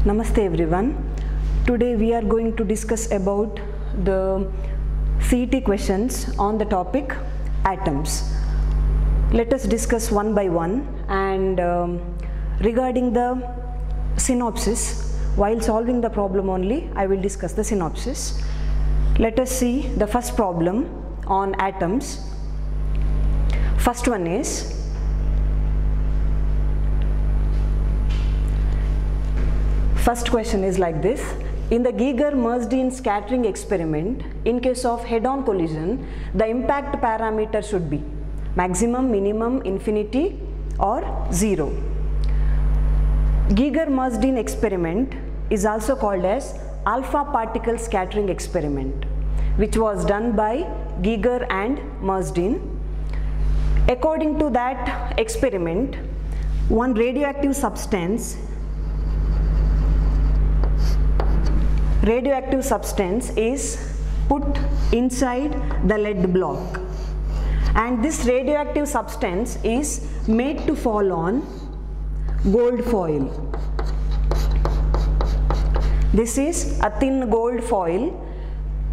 Namaste everyone. Today we are going to discuss about the CET questions on the topic atoms. Let us discuss one by one, and regarding the synopsis, while solving the problem only, I will discuss the synopsis. Let us see the first problem on atoms. First one is, first question is like this: in the Giger-Mersenne scattering experiment, in case of head-on collision, the impact parameter should be maximum, minimum, infinity or 0. Giger-Mersenne experiment is also called as alpha particle scattering experiment, which was done by Giger and Mersenne. According to that experiment, one radioactive substance is put inside the lead block, and this radioactive substance is made to fall on gold foil. This is a thin gold foil.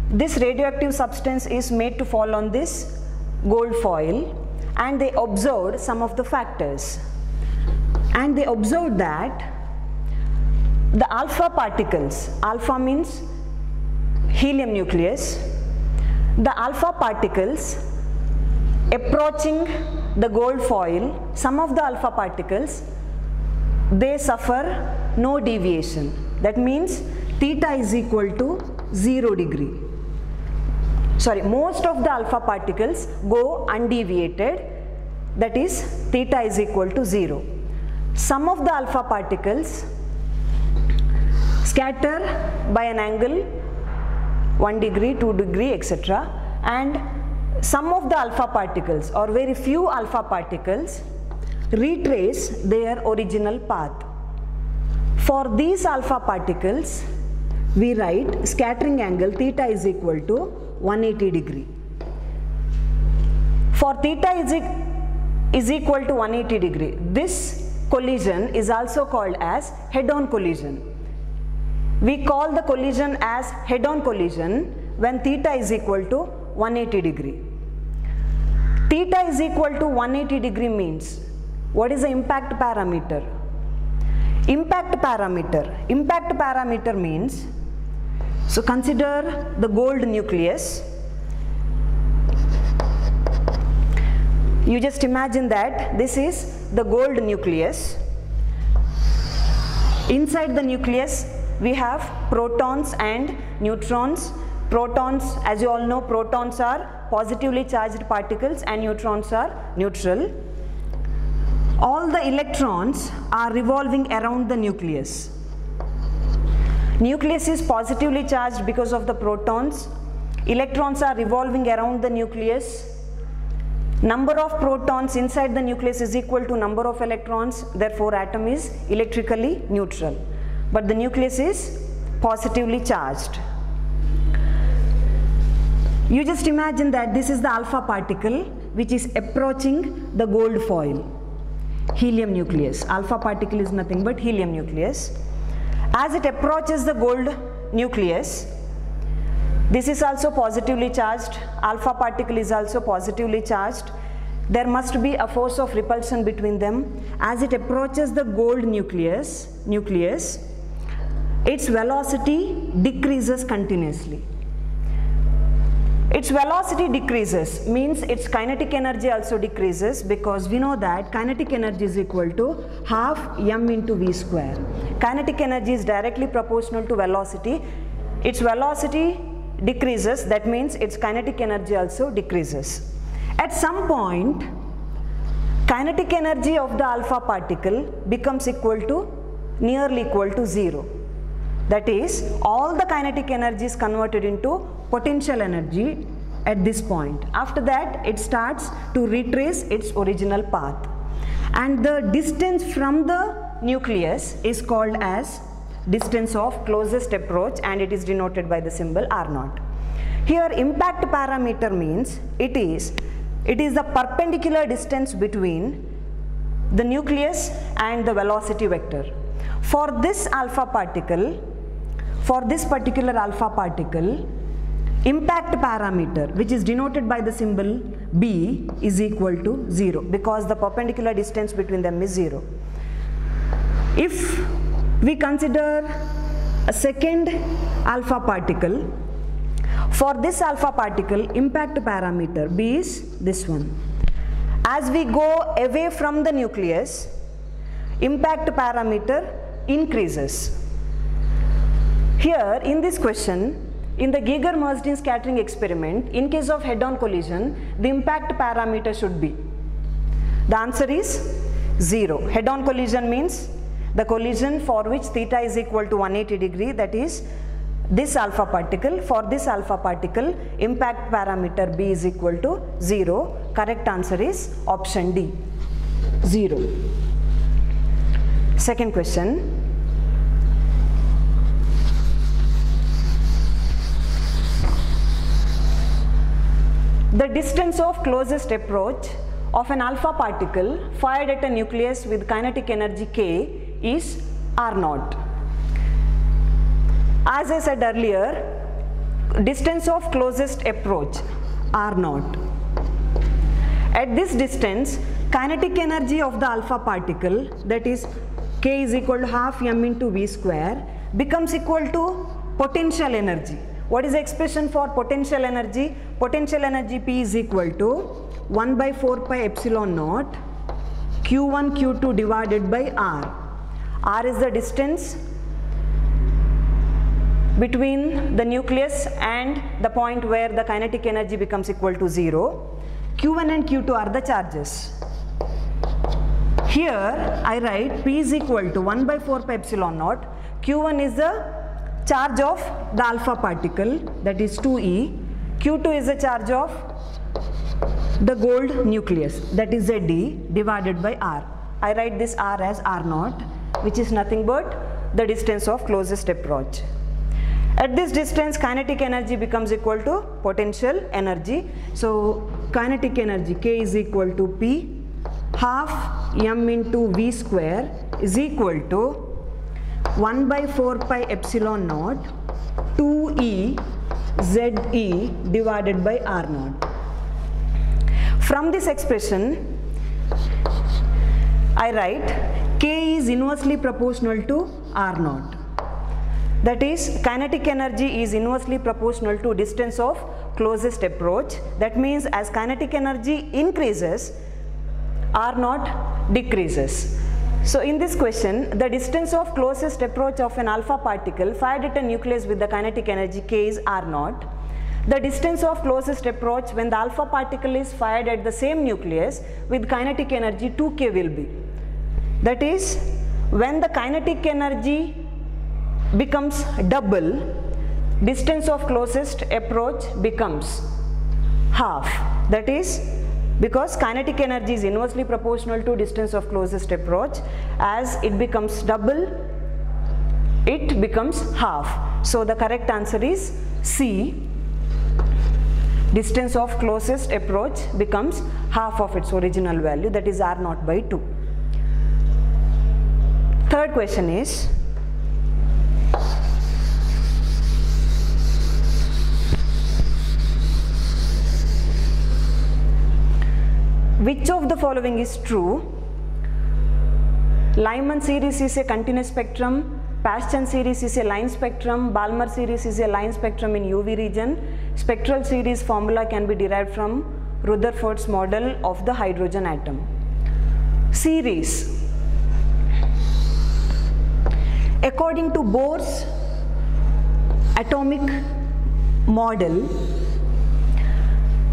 This radioactive substance is made to fall on this gold foil, and they observed some of the factors, and they observed that the alpha particles, alpha means helium nucleus, the alpha particles approaching the gold foil, some of the alpha particles, they suffer no deviation. That means theta is equal to 0 degree. Sorry, most of the alpha particles go undeviated, that is theta is equal to 0. Some of the alpha particles scatter by an angle 1 degree, 2 degree, etc. And some of the alpha particles, or very few alpha particles, retrace their original path. For these alpha particles, we write scattering angle theta is equal to 180 degree. For theta is equal to 180 degree, this collision is also called as head-on collision. We call the collision as head-on collision when theta is equal to 180 degree. Theta is equal to 180 degree means, what is the impact parameter? Impact parameter means, so consider the gold nucleus. You just imagine that this is the gold nucleus. Inside the nucleus we have protons and neutrons. Protons, as you all know, protons are positively charged particles and neutrons are neutral. All the electrons are revolving around the nucleus. Nucleus is positively charged because of the protons. Electrons are revolving around the nucleus. Number of protons inside the nucleus is equal to number of electrons, therefore atom is electrically neutral. But the nucleus is positively charged. You just imagine that this is the alpha particle which is approaching the gold foil, helium nucleus. Alpha particle is nothing but helium nucleus. As it approaches the gold nucleus, this is also positively charged. Alpha particle is also positively charged. There must be a force of repulsion between them. As it approaches the gold nucleus, its velocity decreases continuously. Its velocity decreases means its kinetic energy also decreases, because we know that kinetic energy is equal to half m into v square. Kinetic energy is directly proportional to velocity. Its velocity decreases, that means its kinetic energy also decreases. At some point, kinetic energy of the alpha particle becomes nearly equal to 0. That is, all the kinetic energy is converted into potential energy at this point. After that, it starts to retrace its original path, and the distance from the nucleus is called as distance of closest approach, and it is denoted by the symbol R0. Here impact parameter means it is the perpendicular distance between the nucleus and the velocity vector. For this alpha particle, for this particular alpha particle, impact parameter, which is denoted by the symbol B, is equal to 0 because the perpendicular distance between them is 0. If we consider a second alpha particle, for this alpha particle, impact parameter B is this one. As we go away from the nucleus, impact parameter increases. Here in this question, in the Geiger-Mersenne scattering experiment, in case of head-on collision, the impact parameter should be. The answer is 0. Head-on collision means the collision for which theta is equal to 180 degree, that is this alpha particle. For this alpha particle, impact parameter B is equal to 0. Correct answer is option D, 0. Second question. The distance of closest approach of an alpha particle fired at a nucleus with kinetic energy K is R0. As I said earlier, distance of closest approach R0. At this distance, kinetic energy of the alpha particle, that is K is equal to half m into v square, becomes equal to potential energy. What is the expression for potential energy? Potential energy P is equal to 1 by 4 pi epsilon naught Q1 Q2 divided by R. R is the distance between the nucleus and the point where the kinetic energy becomes equal to 0. Q1 and Q2 are the charges. Here I write P is equal to 1 by 4 pi epsilon naught. Q1 is the charge of the alpha particle, that is 2e. Q2 is the charge of the gold nucleus, that is Ze, divided by R. I write this R as R0, which is nothing but the distance of closest approach. At this distance, kinetic energy becomes equal to potential energy. So kinetic energy K is equal to P half m into v square is equal to 1 by 4 pi epsilon naught 2e Ze divided by R0. From this expression, I write K is inversely proportional to R0. That is, kinetic energy is inversely proportional to distance of closest approach. That means as kinetic energy increases, R0 decreases. So in this question, the distance of closest approach of an alpha particle fired at a nucleus with the kinetic energy K is R0. The distance of closest approach when the alpha particle is fired at the same nucleus with kinetic energy 2K will be. That is, when the kinetic energy becomes double, distance of closest approach becomes half. That is, because kinetic energy is inversely proportional to distance of closest approach, as it becomes double, it becomes half. So the correct answer is C. Distance of closest approach becomes half of its original value, that is R0 by 2. Third question is, which of the following is true? Lyman series is a continuous spectrum, Paschen series is a line spectrum, Balmer series is a line spectrum in UV region. Spectral series formula can be derived from Rutherford's model of the hydrogen atom. Series. According to Bohr's atomic model,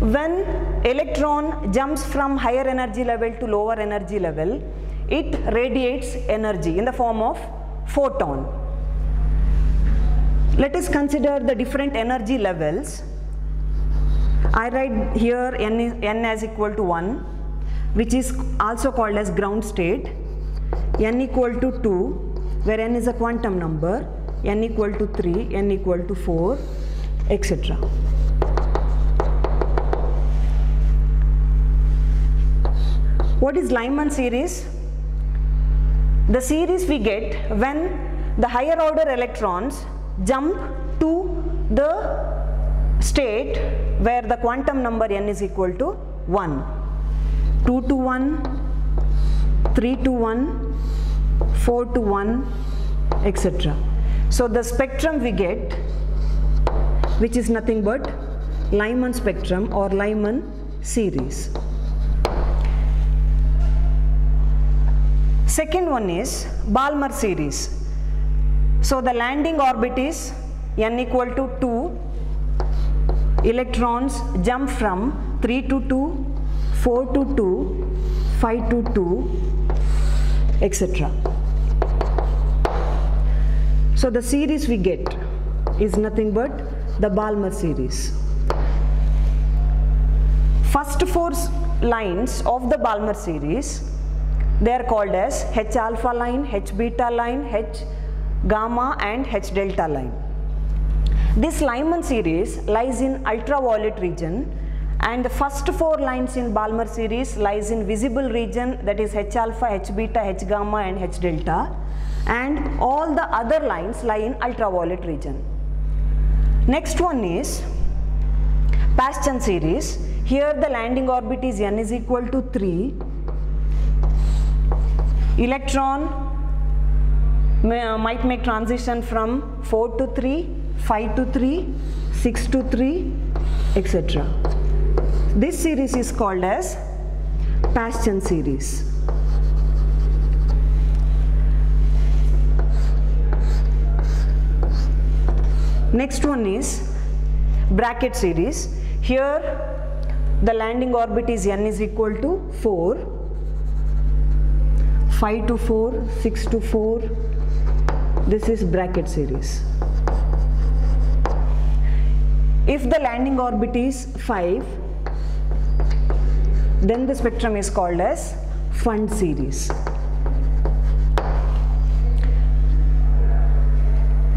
when electron jumps from higher energy level to lower energy level, it radiates energy in the form of photon. Let us consider the different energy levels. I write here n as equal to 1, which is also called as ground state, n equal to 2, where n is a quantum number, n equal to 3, n equal to 4, etc. What is Lyman series? the series we get when the higher order electrons jump to the state where the quantum number n is equal to 1, 2 to 1, 3 to 1, 4 to 1, etc. So the spectrum we get, which is nothing but Lyman spectrum or Lyman series. Second one is Balmer series. So the landing orbit is n equal to 2, electrons jump from 3 to 2, 4 to 2, 5 to 2, etc. So the series we get is nothing but the Balmer series. First four lines of the Balmer series, they are called as H alpha line, H beta line, H gamma and H delta line. This Lyman series lies in ultraviolet region, and the first four lines in Balmer series lies in visible region, that is H alpha, H beta, H gamma and H delta, and all the other lines lie in ultraviolet region. Next one is Paschen series. Here the landing orbit is n is equal to 3. Electron might make transition from 4 to 3, 5 to 3, 6 to 3, etc. This series is called as Paschen series. Next one is bracket series. Here the landing orbit is n is equal to 4, 5 to 4, 6 to 4. This is bracket series. If the landing orbit is 5, then the spectrum is called as Pfund series.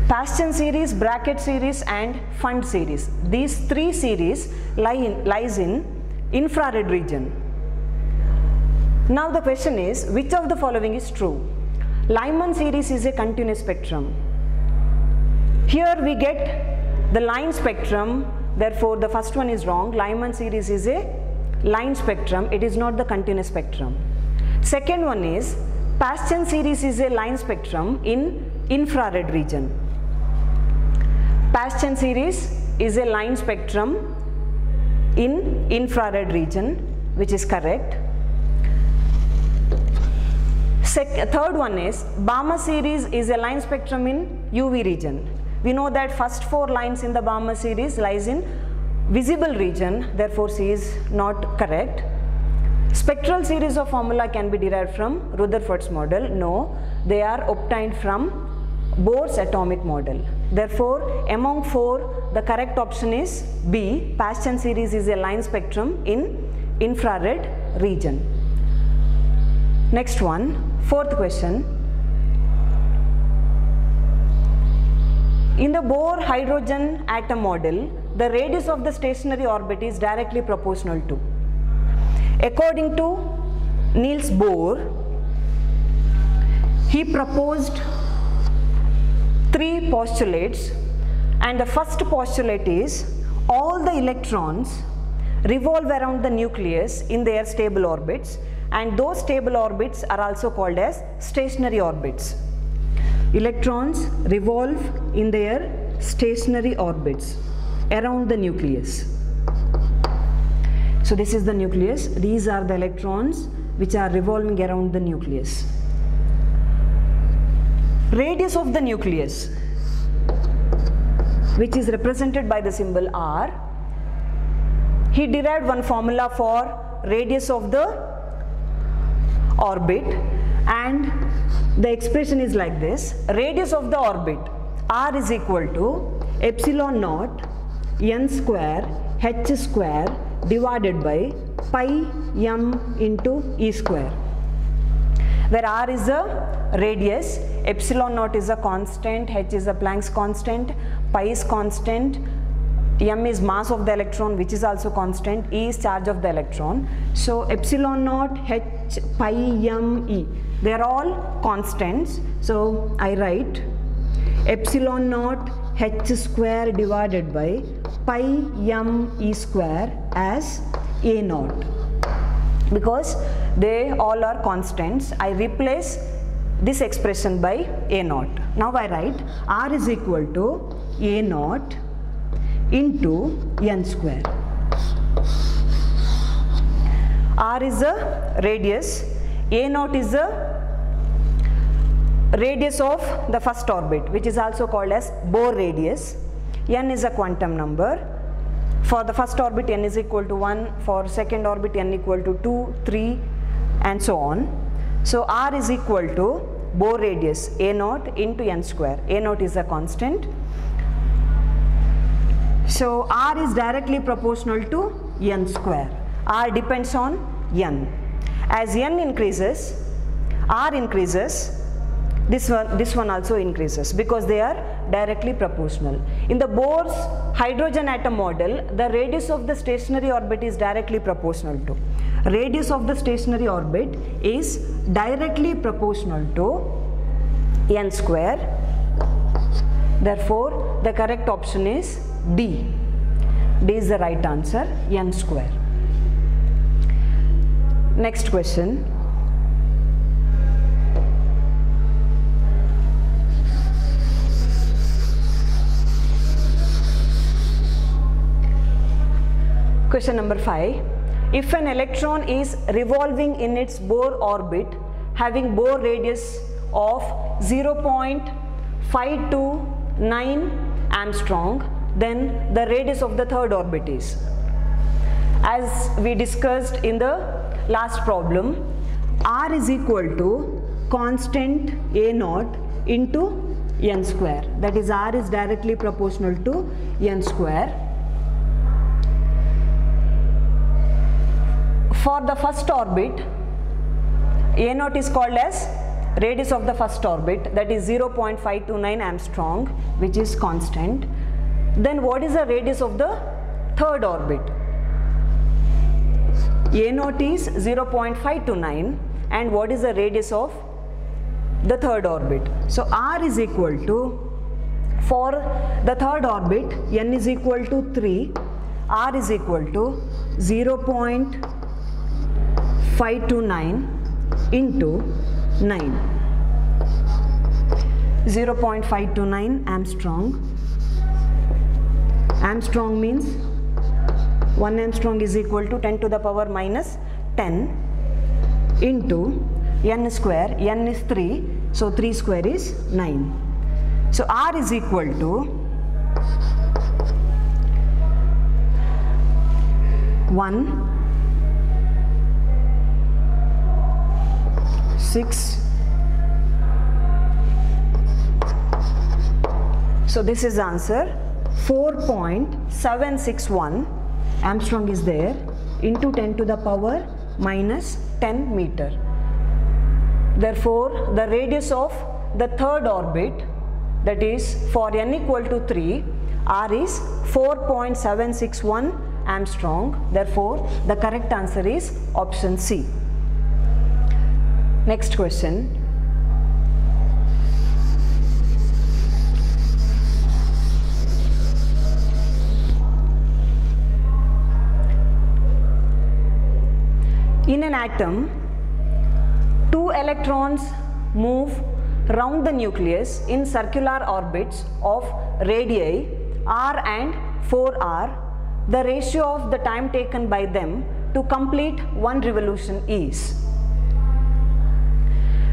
Paschen series, bracket series and Pfund series. These three series lies in infrared region. Now the question is, which of the following is true? Lyman series is a continuous spectrum. Here we get the line spectrum, therefore the first one is wrong. Lyman series is a line spectrum, it is not the continuous spectrum. Second one is Paschen series is a line spectrum in infrared region. Paschen series is a line spectrum in infrared region, which is correct. Third one is Balmer series is a line spectrum in UV region. We know that first four lines in the Balmer series lies in visible region, therefore C is not correct. Spectral series of formula can be derived from Rutherford's model. No, they are obtained from Bohr's atomic model. Therefore, among four, the correct option is B. Paschen series is a line spectrum in infrared region. Next one, fourth question. In the Bohr hydrogen atom model, the radius of the stationary orbit is directly proportional to. According to Niels Bohr, he proposed three postulates, and the first postulate is all the electrons revolve around the nucleus in their stable orbits, and those stable orbits are also called as stationary orbits. Electrons revolve in their stationary orbits around the nucleus. So this is the nucleus, these are the electrons which are revolving around the nucleus. Radius of the nucleus, which is represented by the symbol R, he derived one formula for radius of the orbit, and the expression is like this: radius of the orbit R is equal to epsilon naught n square h square divided by pi m into e square, where R is a radius, epsilon naught is a constant, h is a Planck's constant, pi is constant, m is mass of the electron which is also constant, e is charge of the electron. So epsilon naught h pi m e, They are all constants. So I write epsilon naught h square divided by pi m e square as a naught. Because they all are constants, I replace this expression by a naught. Now I write r is equal to a naught into n square. R is the radius, a naught is the radius of the first orbit, which is also called as Bohr radius. N is a quantum number. For the first orbit n is equal to 1, for second orbit n equal to 2, 3 and so on. So r is equal to Bohr radius a naught into n square. A naught is a constant. So r is directly proportional to n square. R depends on n. As n increases, r increases, this one also increases because they are directly proportional. In the Bohr's hydrogen atom model, the radius of the stationary orbit is directly proportional to. Radius of the stationary orbit is directly proportional to n square. Therefore, the correct option is D. D is the right answer, n square. Next question. Question number 5. If an electron is revolving in its Bohr orbit having Bohr radius of 0.529 Armstrong, then the radius of the third orbit is. As we discussed in the last problem, r is equal to constant a naught into n square. That is, r is directly proportional to n square. For the first orbit, a naught is called as radius of the first orbit, that is 0.529 Armstrong, which is constant. Then what is the radius of the third orbit? A naught is 0.529 and what is the radius of the third orbit? So r is equal to, for the third orbit, n is equal to 3, r is equal to 0.529 into 9. 0.529 Armstrong. Armstrong means 1 Armstrong is equal to 10 to the power minus 10 into n square. N is 3, so 3 square is 9. So r is equal to 1, 6. So this is answer, 4.761 Armstrong is there into 10 to the power minus 10 meter. Therefore, the radius of the third orbit, that is for n equal to 3, r is 4.761 Armstrong. Therefore, the correct answer is option C. Next question. In an atom, 2 electrons move round the nucleus in circular orbits of radii r and 4r. The ratio of the time taken by them to complete one revolution is.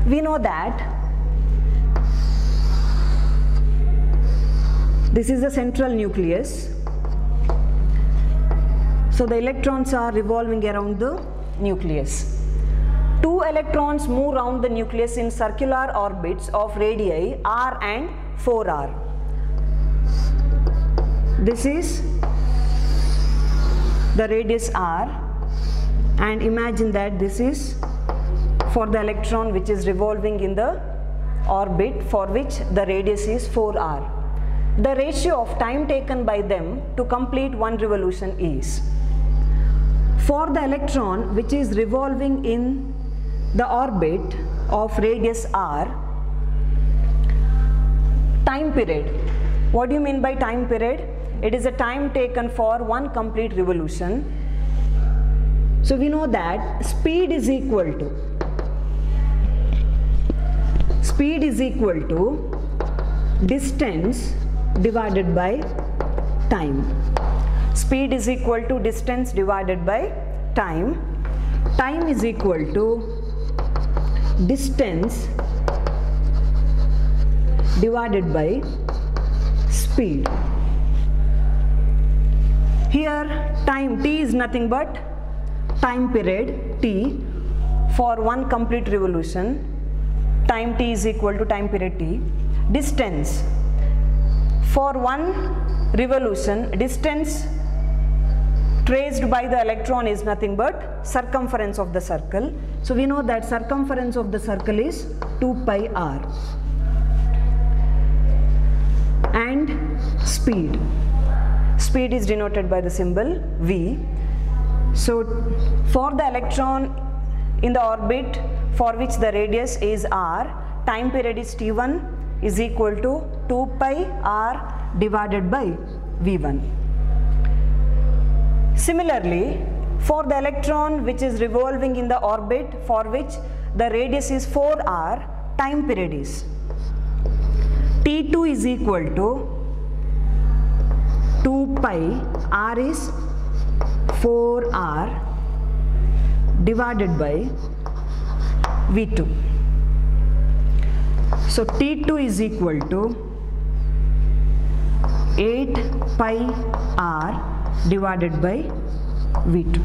We know that this is the central nucleus. So the electrons are revolving around the nucleus. 2 electrons move around the nucleus in circular orbits of radii r and 4r. This is the radius r, and imagine that this is for the electron which is revolving in the orbit for which the radius is 4r. The ratio of time taken by them to complete one revolution is. For the electron which is revolving in the orbit of radius r, time period. What do you mean by time period? It is a time taken for one complete revolution. So we know that speed is equal to distance divided by time. Speed is equal to distance divided by time. Time is equal to distance divided by speed. Here time t is nothing but time period t for one complete revolution. Time t is equal to time period t. Distance for one revolution, distance traced by the electron is nothing but circumference of the circle. So we know that circumference of the circle is 2 pi r. And speed is denoted by the symbol v. So for the electron in the orbit for which the radius is r, time period is t1 is equal to 2 pi r divided by v1. Similarly, for the electron which is revolving in the orbit for which the radius is 4r, time period is t2 is equal to 2 pi r is 4r divided by v2. So t2 is equal to 8 pi r divided by v2.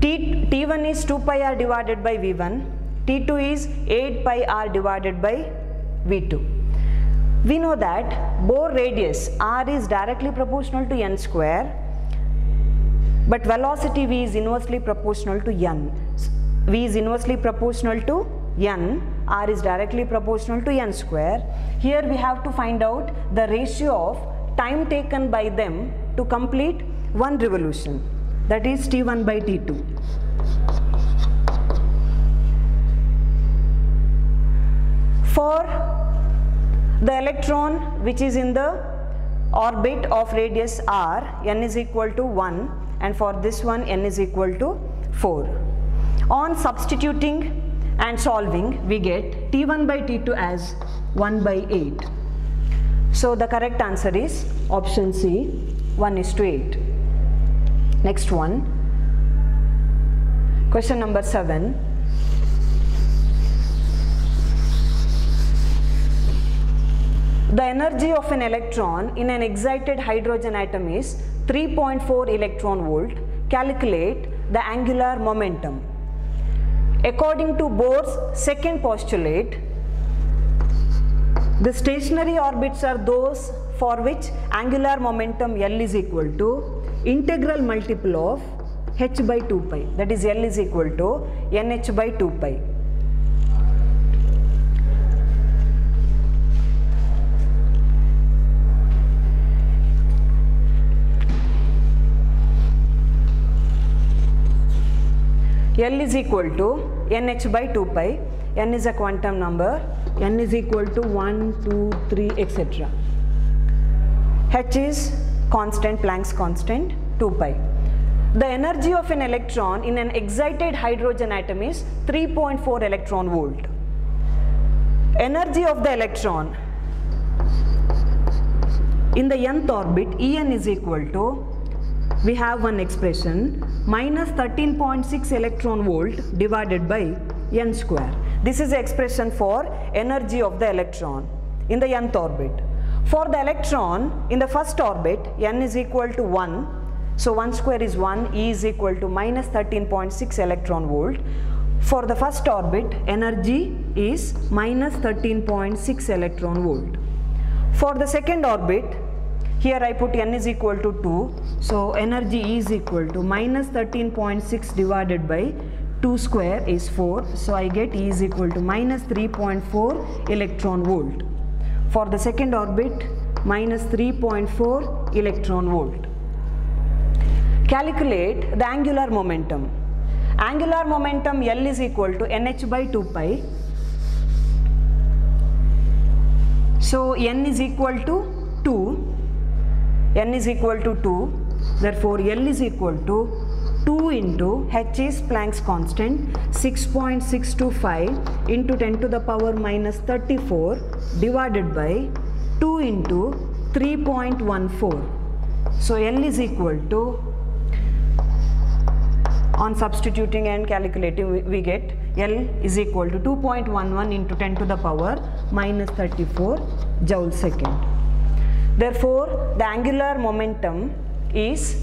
T1 is 2 pi r divided by v1. T2 is 8 pi r divided by v2. We know that Bohr radius r is directly proportional to n square, but velocity v is inversely proportional to n. V is inversely proportional to n, r is directly proportional to n square. Here we have to find out the ratio of time taken by them to complete one revolution, that is t1 by t2. For the electron which is in the orbit of radius r, n is equal to 1, and for this one n is equal to 4. On substituting and solving, we get t1 by t2 as 1 by 8. So the correct answer is option C, 1:8. Next one, question number 7. The energy of an electron in an excited hydrogen atom is 3.4 electron volt. Calculate the angular momentum. According to Bohr's second postulate, the stationary orbits are those for which angular momentum L is equal to integral multiple of h by 2 pi, that is L is equal to nh by 2 pi. L is equal to nh by 2 pi, n is a quantum number, n is equal to 1, 2, 3, etc. H is constant, Planck's constant, 2 pi. The energy of an electron in an excited hydrogen atom is 3.4 electron volt. Energy of the electron in the nth orbit, En is equal to, we have one expression, minus 13.6 electron volt divided by n square. This is the expression for energy of the electron in the nth orbit. For the electron in the first orbit, n is equal to 1. So 1 square is 1, E is equal to minus 13.6 electron volt. For the first orbit, energy is minus 13.6 electron volt. For the second orbit, here I put n is equal to 2, so energy is equal to minus 13.6 divided by 2 square is 4, so I get E is equal to minus 3.4 electron volt. For the second orbit, minus 3.4 electron volt. Calculate the angular momentum. Angular momentum L is equal to nh by 2 pi. So n is equal to 2. N is equal to 2. Therefore, L is equal to 2 into h is Planck's constant 6.625 into 10 to the power minus 34 divided by 2 into 3.14. So L is equal to, on substituting and calculating, we get L is equal to 2.11 into 10 to the power minus 34 joule second. Therefore, the angular momentum is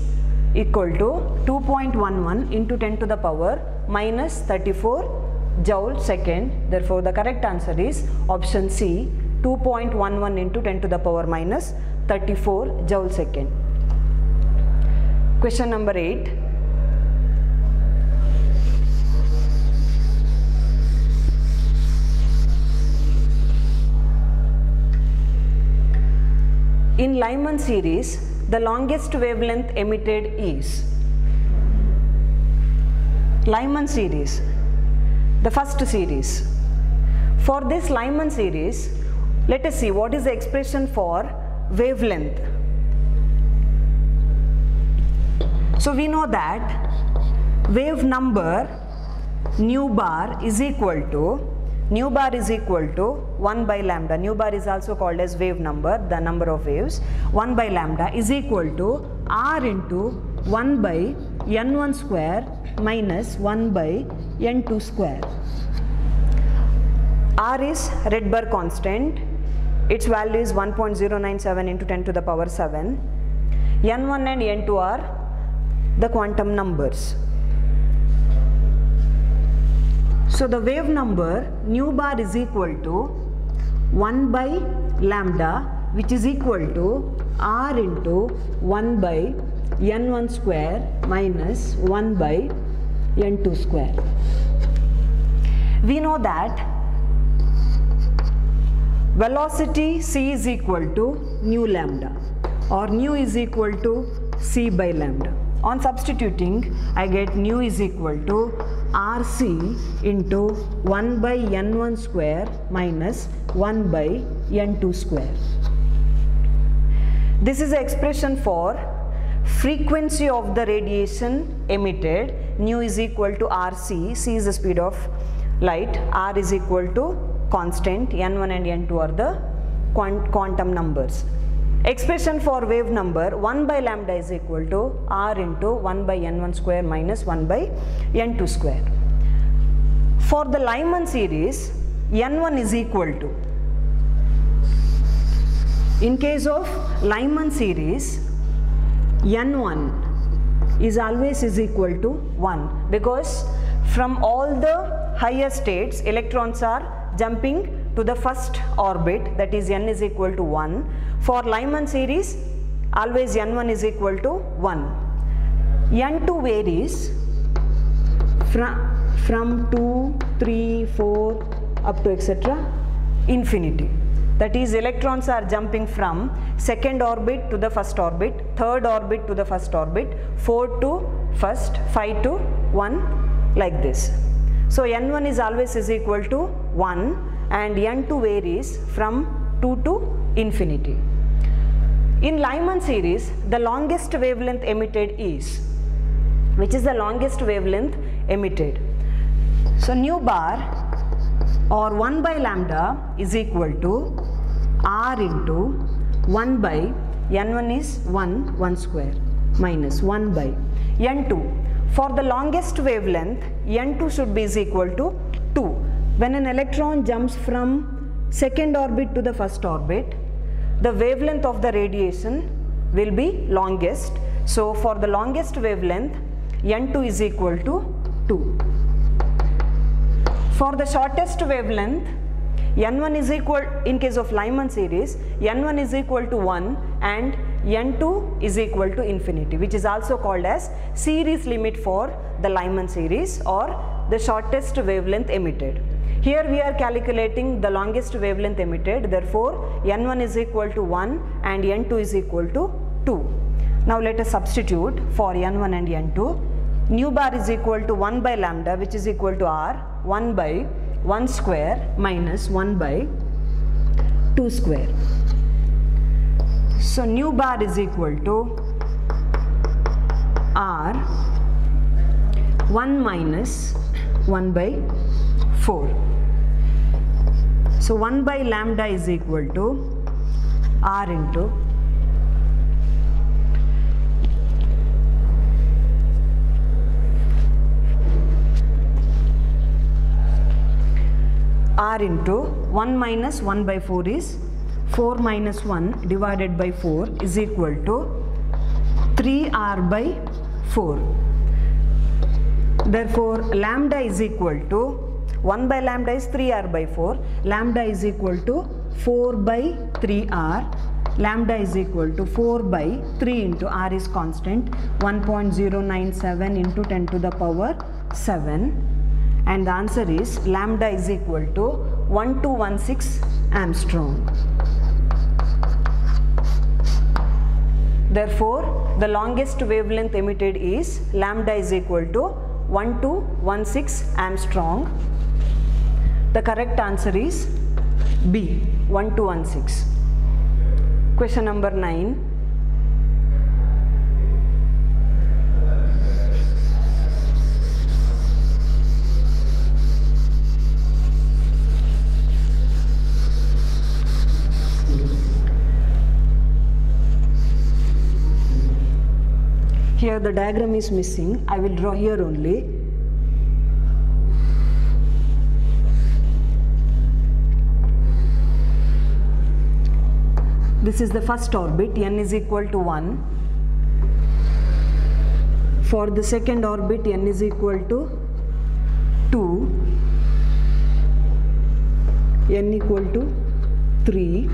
equal to 2.11 into 10 to the power minus 34 joule second. Therefore, the correct answer is option C, 2.11 into 10 to the power minus 34 joule second. Question number 8. In Lyman series, the longest wavelength emitted is Lyman series, the first series. For this Lyman series, let us see what is the expression for wavelength. So we know that wave number nu bar is equal to 1 by lambda. Nu bar is also called as wave number, the number of waves. 1 by lambda is equal to r into 1 by n1 square minus 1 by n2 square. R is Rydberg constant. Its value is 1.097 into 10 to the power 7. n1 and n2 are the quantum numbers. So the wave number nu bar is equal to 1 by lambda, which is equal to r into 1 by n1 square minus 1 by n2 square. We know that velocity c is equal to nu lambda, or nu is equal to c by lambda. On substituting, I get nu is equal to rc into 1 by n1 square minus 1 by n2 square. This is the expression for frequency of the radiation emitted. Nu is equal to rc, c is the speed of light, r is equal to constant, n1 and n2 are the quantum numbers. Expression for wave number 1 by lambda is equal to r into 1 by n1 square minus 1 by n2 square. For the Lyman series, n1 is equal to, in case of Lyman series, n1 is always is equal to 1, because from all the higher states, electrons are jumping to the first orbit, that is n is equal to 1. For Lyman series, always n1 is equal to 1. n2 varies from 2, 3, 4 up to etc. infinity. That is, electrons are jumping from second orbit to the first orbit, third orbit to the first orbit, 4 to first, 5 to 1, like this. So n1 is always is equal to 1 and n2 varies from 2 to infinity. In Lyman series, the longest wavelength emitted is, which is the longest wavelength emitted? So nu bar or 1 by lambda is equal to r into 1 by n1 is 1 square minus 1 by n2. For the longest wavelength, n2 should be is equal to 2. When an electron jumps from second orbit to the first orbit, the wavelength of the radiation will be longest. So for the longest wavelength, n2 is equal to 2. For the shortest wavelength, n1 is equal, in case of Lyman series, n1 is equal to 1 and n2 is equal to infinity, which is also called as series limit for the Lyman series, or the shortest wavelength emitted. Here we are calculating the longest wavelength emitted, therefore n1 is equal to 1 and n2 is equal to 2. Now let us substitute for n1 and n2. nu bar is equal to 1 by lambda, which is equal to r, 1 by 1 square minus 1 by 2 square. So nu bar is equal to r 1 minus 1 by 4. So 1 by lambda is equal to r into r into 1 minus 1 by 4 is 4 minus 1 divided by 4 is equal to 3r by 4. Therefore, lambda is equal to 1 by lambda is 3r by 4. Lambda is equal to 4 by 3r. Lambda is equal to 4 by 3 into r is constant, 1.097 into 10 to the power 7. And the answer is lambda is equal to 1216 Armstrong. Therefore, the longest wavelength emitted is lambda is equal to 1216 Armstrong. The correct answer is B, 1216. Question number 9. Here the diagram is missing. I will draw here only. This is the first orbit, n is equal to 1. For the second orbit, n is equal to 2, n equal to 3,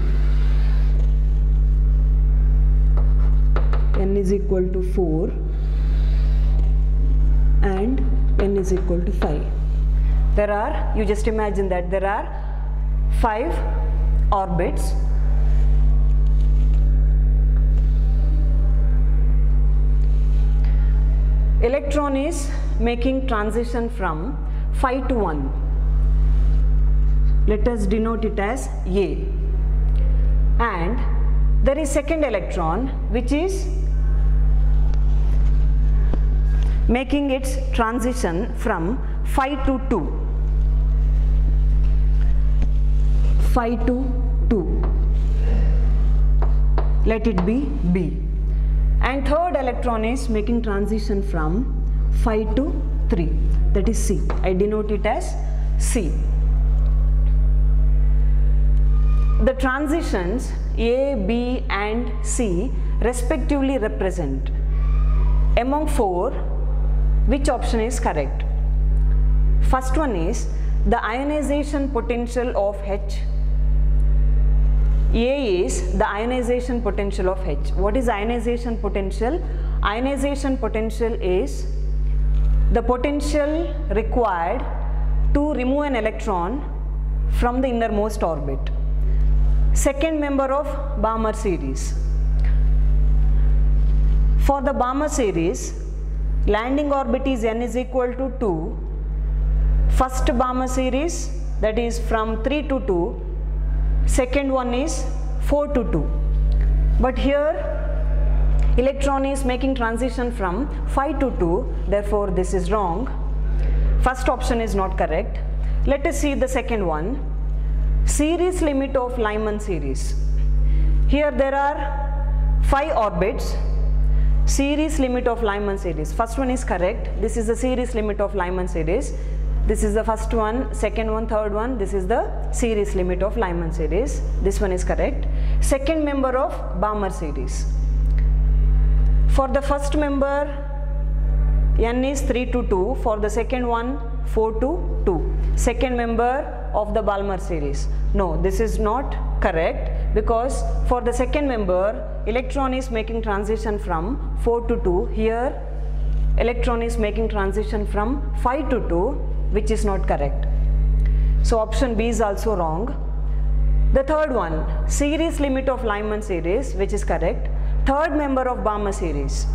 n is equal to 4, and n is equal to 5. There are, you just imagine that there are 5 orbits. Electron is making transition from phi to 1. Let us denote it as A. And there is second electron which is making its transition from phi to 2. Phi to 2. Let it be B. And third electron is making transition from phi to 3, that is C. I denote it as C. The transitions A, B and C respectively represent, among 4, which option is correct? First one is the ionization potential of H. A is the ionization potential of H. What is ionization potential? Ionization potential is the potential required to remove an electron from the innermost orbit. Second member of Balmer series. For the Balmer series, landing orbit is n is equal to 2. First Balmer series, that is from 3 to 2. Second one is 4 to 2. But here electron is making transition from phi to 2, therefore this is wrong. First option is not correct. Let us see the second one. Series limit of Lyman series. Here there are 5 orbits. Series limit of Lyman series. First one is correct. This is the series limit of Lyman series. This is the first one, second one, third one. This is the series limit of Lyman series. This one is correct. Second member of Balmer series. For the first member, n is 3 to 2. For the second one, 4 to 2. Second member of the Balmer series. No, this is not correct, because for the second member, electron is making transition from 4 to 2. Here, electron is making transition from 5 to 2, which is not correct. So option B is also wrong. The third one, series limit of Lyman series, which is correct. Third member of Balmer series.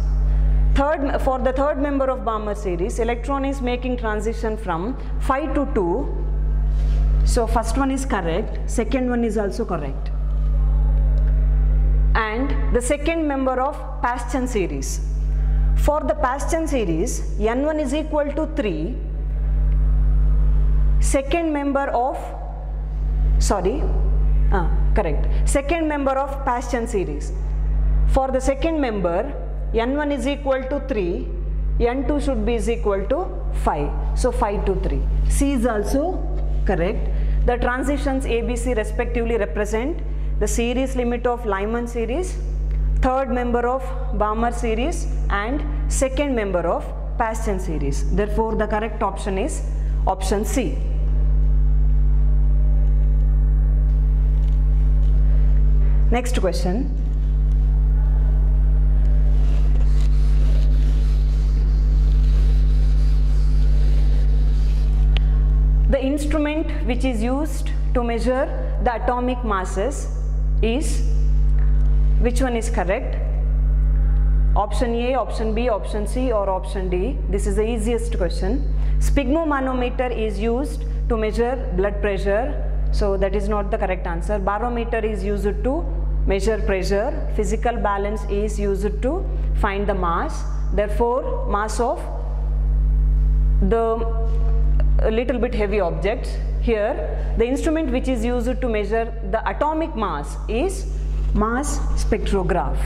For the third member of Balmer series, electron is making transition from 5 to 2. So first one is correct, second one is also correct. And the second member of Paschen series. For the Paschen series, N1 is equal to 3. Second member of, second member of Paschen series. For the second member, N1 is equal to 3, N2 should be is equal to 5. So 5 to 3. C is also correct. The transitions ABC respectively represent the series limit of Lyman series, third member of Balmer series and second member of Paschen series. Therefore, the correct option is option C. Next question. The instrument which is used to measure the atomic masses is, which one is correct? Option A, option B, option C or option D? This is the easiest question. Sphygmomanometer is used to measure blood pressure, so that is not the correct answer. Barometer is used to measure pressure. Physical balance is used to find the mass. Therefore, mass of the a little bit heavy objects. Here, the instrument which is used to measure the atomic mass is mass spectrograph.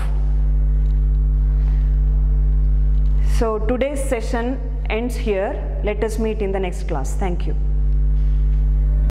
So today's session ends here. Let us meet in the next class. Thank you.